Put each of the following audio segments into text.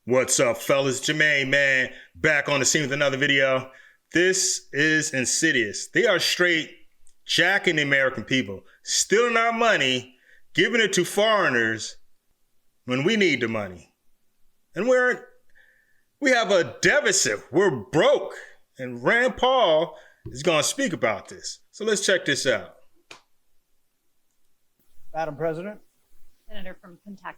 What's up, fellas? Jermaine, man, back on the scene with another video. This is insidious. They are straight jacking the American people, stealing our money, giving it to foreigners when we need the money. And we have a deficit. We're broke. And Rand Paul is going to speak about this. So let's check this out. Madam President. Senator from Kentucky.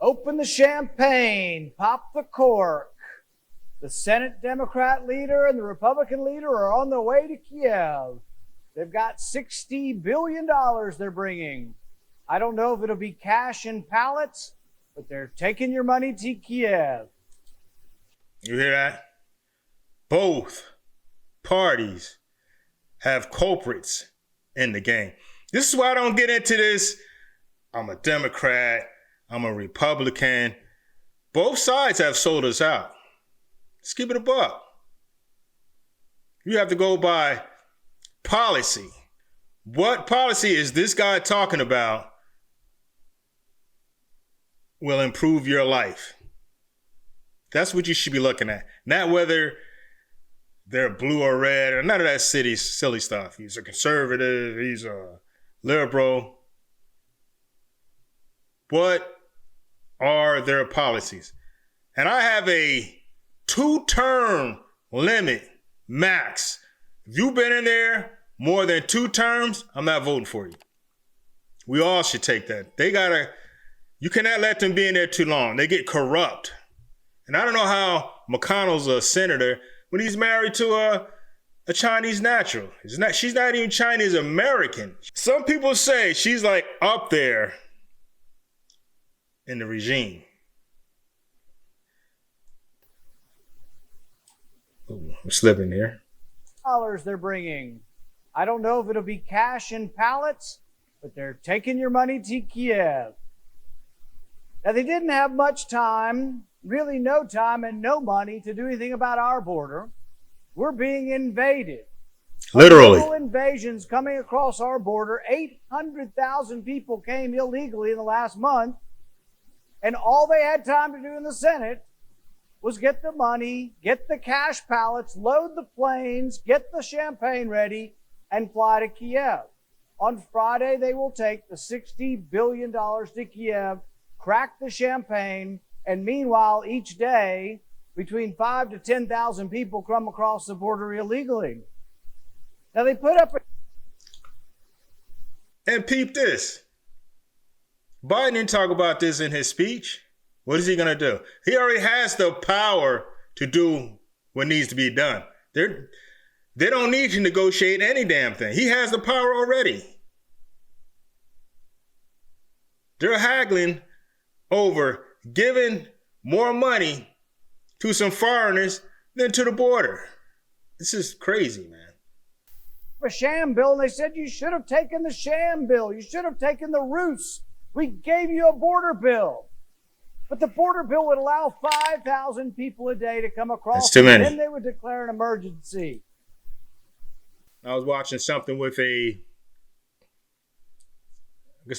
Open the champagne, pop the cork. The Senate Democrat leader and the Republican leader are on their way to Kiev. They've got $60 billion they're bringing. I don't know if it'll be cash in pallets, but they're taking your money to Kiev. You hear that? Both parties have culprits in the game. This is why I don't get into this. I'm a Democrat. I'm a Republican. Both sides have sold us out. Let's keep it a buck. You have to go by policy. What policy is this guy talking about will improve your life? That's what you should be looking at. Not whether they're blue or red or none of that silly stuff. He's a conservative. He's a liberal. What are their policies? And I have a 2-term limit max. If you've been in there more than 2 terms, I'm not voting for you. We all should take that. You cannot let them be in there too long. They get corrupt. And I don't know how McConnell's a senator when he's married to a Chinese natural. She's not even Chinese American. Some people say she's like up there in the regime. Ooh, I'm slipping here. Dollars they're bringing. I don't know if it'll be cash in pallets, but they're taking your money to Kiev. Now, they didn't have much time, really no time and no money to do anything about our border. We're being invaded. Literally. Illegal invasions coming across our border. 800,000 people came illegally in the last month. And all they had time to do in the Senate was get the money, get the cash pallets, load the planes, get the champagne ready, and fly to Kiev. On Friday, they will take the $60 billion to Kiev, crack the champagne, and meanwhile, each day, between 5,000 to 10,000 people come across the border illegally. Now, they put up And peep this. Biden didn't talk about this in his speech. What is he going to do? He already has the power to do what needs to be done. They don't need to negotiate any damn thing. He has the power already. They're haggling over giving more money to some foreigners than to the border. This is crazy, man. a sham bill, and they said you should have taken the sham bill. You should have taken the ruse. We gave you a border bill. But the border bill would allow 5,000 people a day to come across. That's too many. And then they would declare an emergency. I was watching something with a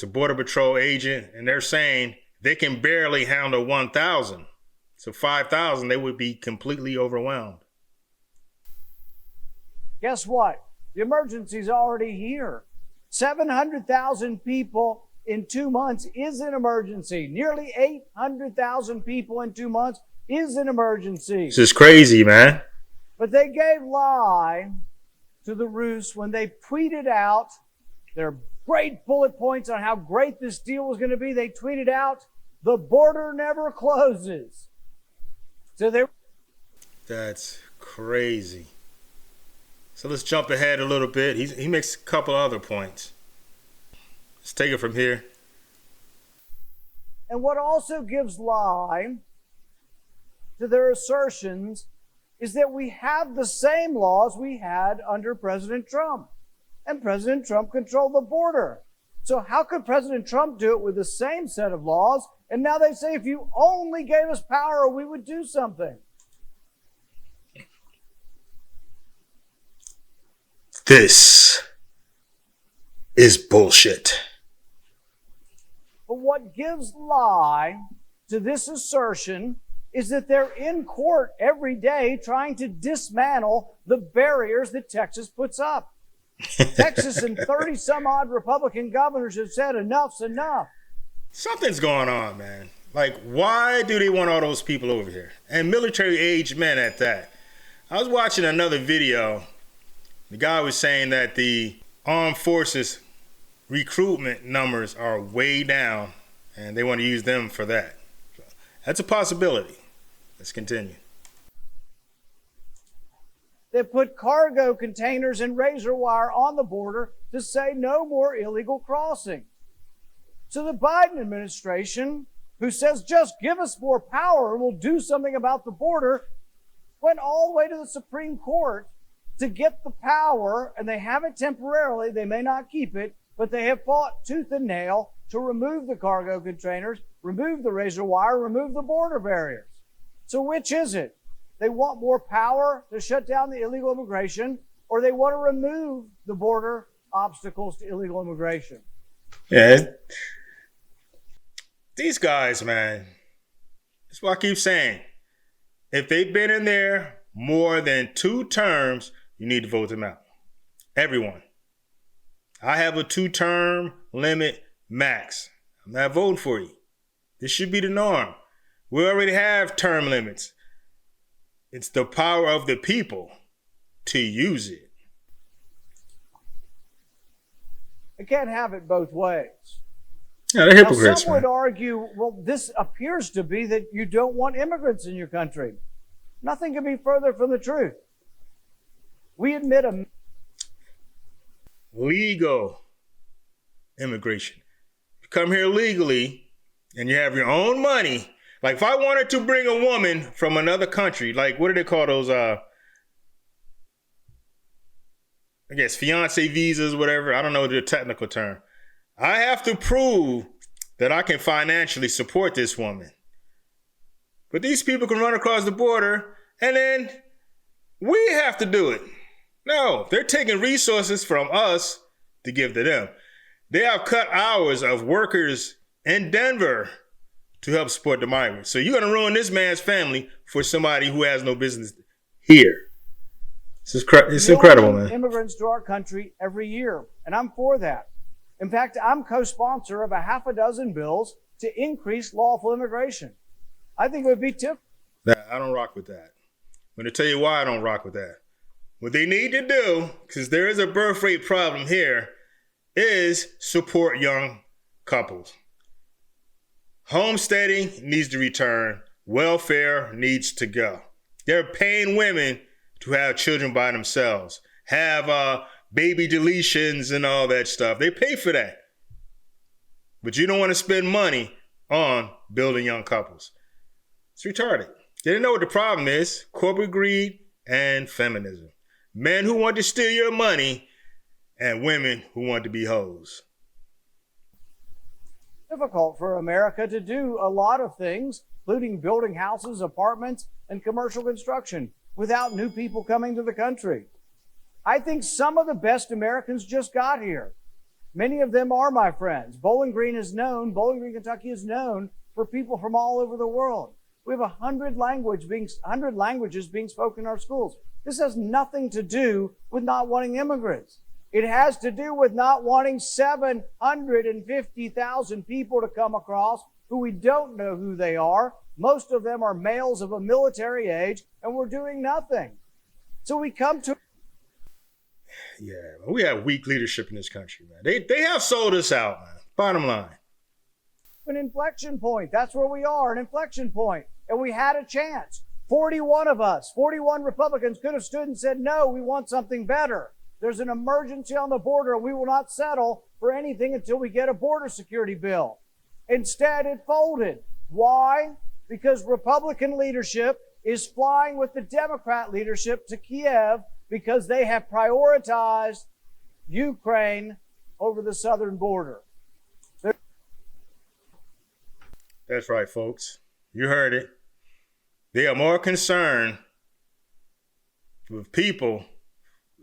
border patrol agent, and they're saying they can barely handle 1,000. So 5,000, they would be completely overwhelmed. Guess what? The emergency's already here. 700,000 people in 2 months is an emergency. Nearly 800,000 people in 2 months is an emergency. This is crazy, man. But they gave lie to the ruse when they tweeted out their great bullet points on how great this deal was going to be. They tweeted out, the border never closes. So they... That's crazy. So let's jump ahead a little bit. He makes a couple other points. Let's take it from here. And what also gives lie to their assertions is that we have the same laws we had under President Trump. And President Trump controlled the border. So how could President Trump do it with the same set of laws? And now they say if you only gave us power, we would do something. This is bullshit. But what gives lie to this assertion is that they're in court every day trying to dismantle the barriers that Texas puts up. Texas and 30 some odd Republican governors have said enough's enough. Something's going on, man. Like, why do they want all those people over here? And military-aged men at that. I was watching another video. The guy was saying that the armed forces recruitment numbers are way down, and they want to use them for that. So that's a possibility. Let's continue. They put cargo containers and razor wire on the border to say no more illegal crossing. So the Biden administration, who says just give us more power and we'll do something about the border, went all the way to the Supreme Court to get the power, and they have it temporarily. They may not keep it, but they have fought tooth and nail to remove the cargo containers, remove the razor wire, remove the border barriers. So which is it? They want more power to shut down the illegal immigration, or they want to remove the border obstacles to illegal immigration? Yeah. These guys, man, that's what I keep saying. If they've been in there more than 2 terms, you need to vote them out. Everyone. I have a 2-term limit max. I'm not voting for you. This should be the norm. We already have term limits. It's the power of the people to use it. They can't have it both ways. Yeah, they're hypocrites, some would argue, well, this appears to be that you don't want immigrants in your country. Nothing can be further from the truth. We admit a legal immigration. You come here legally and you have your own money. Like if I wanted to bring a woman from another country, like what do they call those, I guess fiance visas, whatever. I don't know the technical term. I have to prove that I can financially support this woman. But these people can run across the border and then we have to do it. No, they're taking resources from us to give to them. They have cut hours of workers in Denver to help support the migrants. So you're going to ruin this man's family for somebody who has no business here. It's incredible, man. Immigrants to our country every year, and I'm for that. In fact, I'm co-sponsor of a half a dozen bills to increase lawful immigration. I think it would be tip. I don't rock with that. I'm going to tell you why I don't rock with that. What they need to do, because there is a birth rate problem here, is support young couples. Homesteading needs to return. Welfare needs to go. They're paying women to have children by themselves, have baby deletions and all that stuff. They pay for that. But you don't want to spend money on building young couples. It's retarded. They didn't know what the problem is. Corporate greed and feminism. Men who want to steal your money and women who want to be hoes. Difficult for America to do a lot of things, including building houses, apartments, and commercial construction without new people coming to the country. I think some of the best Americans just got here. Many of them are my friends. Bowling Green, Kentucky is known for people from all over the world. We have 100 languages being spoken in our schools. This has nothing to do with not wanting immigrants. It has to do with not wanting 750,000 people to come across who we don't know who they are. Most of them are males of a military age, and we're doing nothing. So we come to... Yeah, we have weak leadership in this country, man. They have sold us out, man. Bottom line. An inflection point. That's where we are, an inflection point. And we had a chance. 41 of us, 41 Republicans could have stood and said, no, we want something better. There's an emergency on the border, and we will not settle for anything until we get a border security bill. Instead, it folded. Why? Because Republican leadership is flying with the Democrat leadership to Kiev because they have prioritized Ukraine over the southern border. That's right, folks. You heard it. They are more concerned with people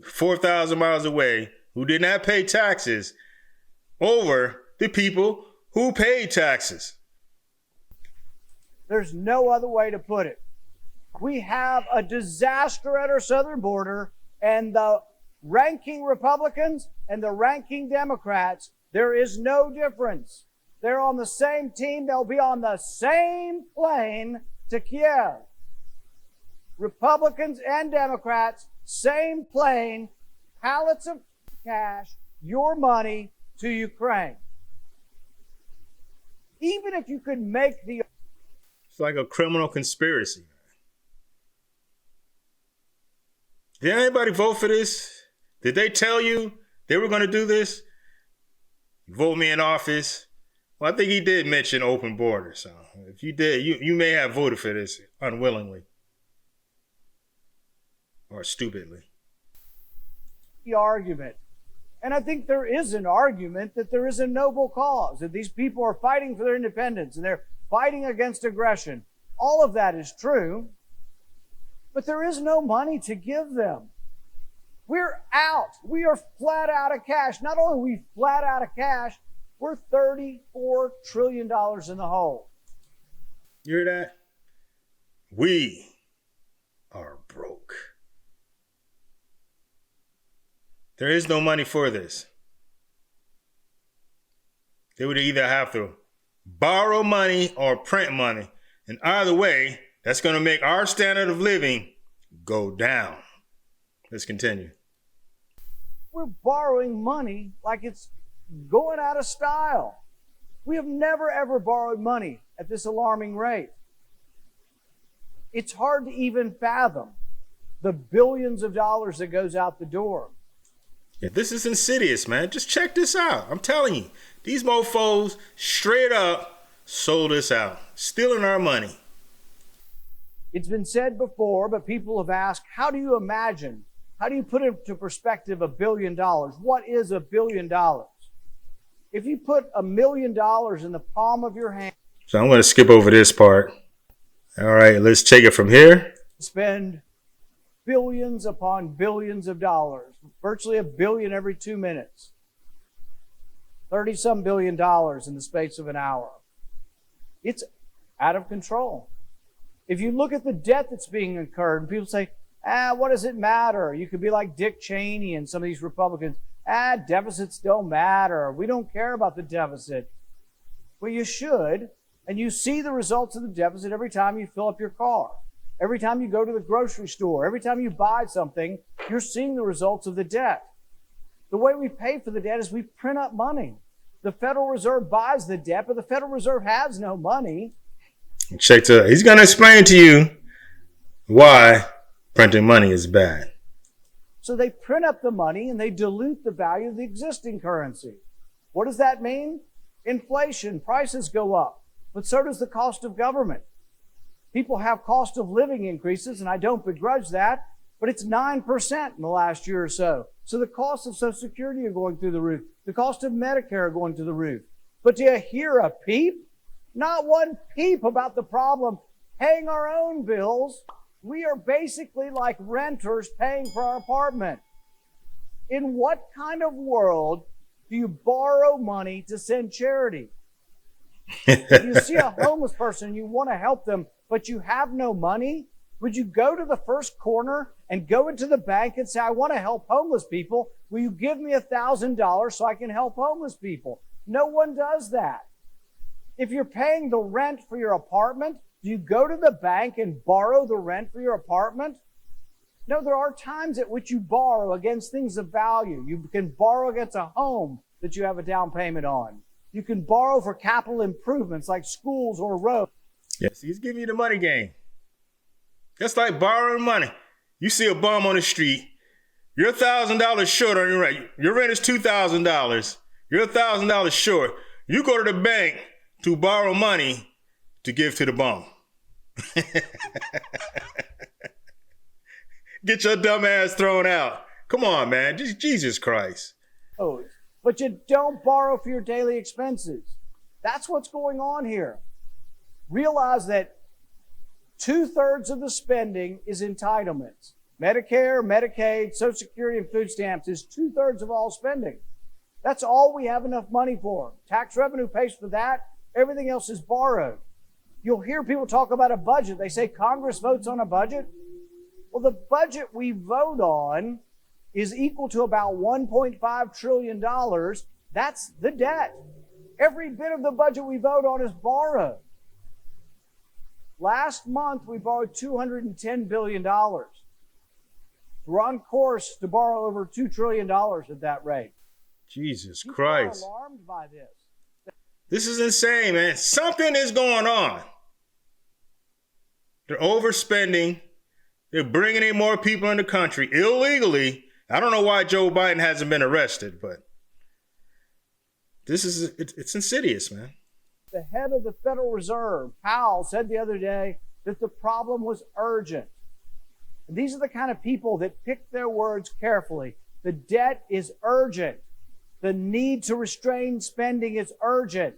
4,000 miles away who did not pay taxes over the people who paid taxes. There's no other way to put it. We have a disaster at our southern border, and the ranking Republicans and the ranking Democrats, there is no difference. They're on the same team. They'll be on the same plane to Kiev. Republicans and Democrats, same plane, pallets of cash, your money to Ukraine. Even if you could make the... It's like a criminal conspiracy. Did anybody vote for this? Did they tell you they were going to do this? Vote me in office. Well, I think he did mention open borders. So if you did, you may have voted for this unwillingly or stupidly. The argument. And I think there is an argument that there is a noble cause, that these people are fighting for their independence and they're fighting against aggression. All of that is true, but there is no money to give them. We're out. We are flat out of cash. Not only are we flat out of cash, we're $34 trillion in the hole. You hear that? We are broke. There is no money for this. They would either have to borrow money or print money. And either way, that's going to make our standard of living go down. Let's continue. We're borrowing money like it's going out of style. We have never, ever borrowed money at this alarming rate. It's hard to even fathom the billions of dollars that goes out the door. Yeah, this is insidious, man. Just check this out. I'm telling you, these mofos straight up sold us out, stealing our money. It's been said before, but people have asked, how do you imagine, how do you put into perspective $1 billion? What is $1 billion? If you put $1 million in the palm of your hand. So I'm going to skip over this part. All right, let's take it from here. Spend billions upon billions of dollars, virtually $1 billion every 2 minutes. 30-some billion dollars in the space of an hour. It's out of control. If you look at the debt that's being incurred, and people say, what does it matter? You could be like Dick Cheney and some of these Republicans. Deficits don't matter. We don't care about the deficit. Well, you should, and you see the results of the deficit every time you fill up your car. Every time you go to the grocery store, every time you buy something, you're seeing the results of the debt. The way we pay for the debt is we print up money. The Federal Reserve buys the debt, but the Federal Reserve has no money. Check it out. He's going to explain to you why printing money is bad. So they print up the money and they dilute the value of the existing currency. What does that mean? Inflation, prices go up, but so does the cost of government. People have cost of living increases, and I don't begrudge that, but it's 9% in the last year or so. So the costs of Social Security are going through the roof. The cost of Medicare are going to the roof. But do you hear a peep? Not one peep about the problem. Paying our own bills, we are basically like renters paying for our apartment. In what kind of world do you borrow money to send charity? If you see a homeless person, you want to help them, but you have no money, would you go to the first corner and go into the bank and say, I want to help homeless people. Will you give me $1,000 so I can help homeless people? No one does that. If you're paying the rent for your apartment, do you go to the bank and borrow the rent for your apartment? No, there are times at which you borrow against things of value. You can borrow against a home that you have a down payment on. You can borrow for capital improvements like schools or roads. Yes, he's giving you the money game. That's like borrowing money. You see a bum on the street. You're $1,000 short on your rent. Your rent is $2,000. You're $1,000 short. You go to the bank to borrow money to give to the bum. Get your dumb ass thrown out. Come on, man. Just Jesus Christ. Oh, but you don't borrow for your daily expenses. That's what's going on here. Realize that 2/3 of the spending is entitlements. Medicare, Medicaid, Social Security, and food stamps is 2/3 of all spending. That's all we have enough money for. Tax revenue pays for that. Everything else is borrowed. You'll hear people talk about a budget. They say Congress votes on a budget. Well, the budget we vote on is equal to about $1.5 trillion. That's the debt. Every bit of the budget we vote on is borrowed. Last month, we borrowed $210 billion. We're on course to borrow over $2 trillion at that rate. Jesus People Christ. are alarmed by this. This is insane, man. Something is going on. They're overspending. They're bringing in more people in the country illegally. I don't know why Joe Biden hasn't been arrested, but it's insidious, man. The head of the Federal Reserve, Powell, said the other day that the problem was urgent. And these are the kind of people that pick their words carefully. The debt is urgent. The need to restrain spending is urgent.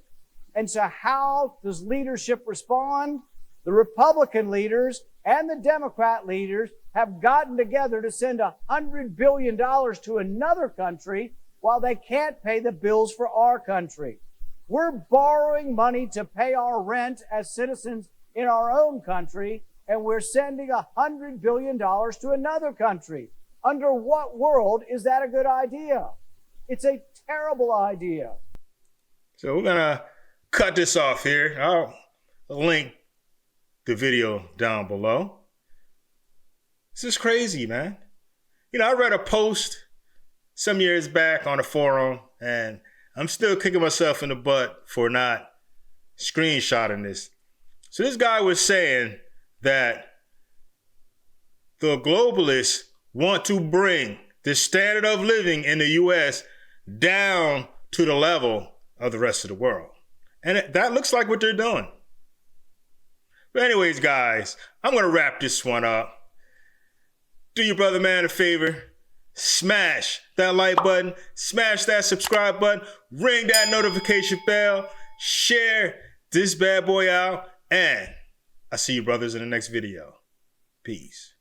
And so how does leadership respond? The Republican leaders and the Democrat leaders have gotten together to send $100 billion to another country while they can't pay the bills for our country. We're borrowing money to pay our rent as citizens in our own country, and we're sending $100 billion to another country. Under what world is that a good idea? It's a terrible idea. So we're going to cut this off here. I'll link the video down below. This is crazy, man. I read a post some years back on a forum, and I'm still kicking myself in the butt for not screenshotting this. So this guy was saying that the globalists want to bring the standard of living in the U.S. down to the level of the rest of the world. And that looks like what they're doing. But anyways, guys, I'm going to wrap this one up. Do your brother man a favor. Smash that like button. Smash that subscribe button. Ring that notification bell. Share this bad boy out. And I'll see you brothers in the next video. Peace.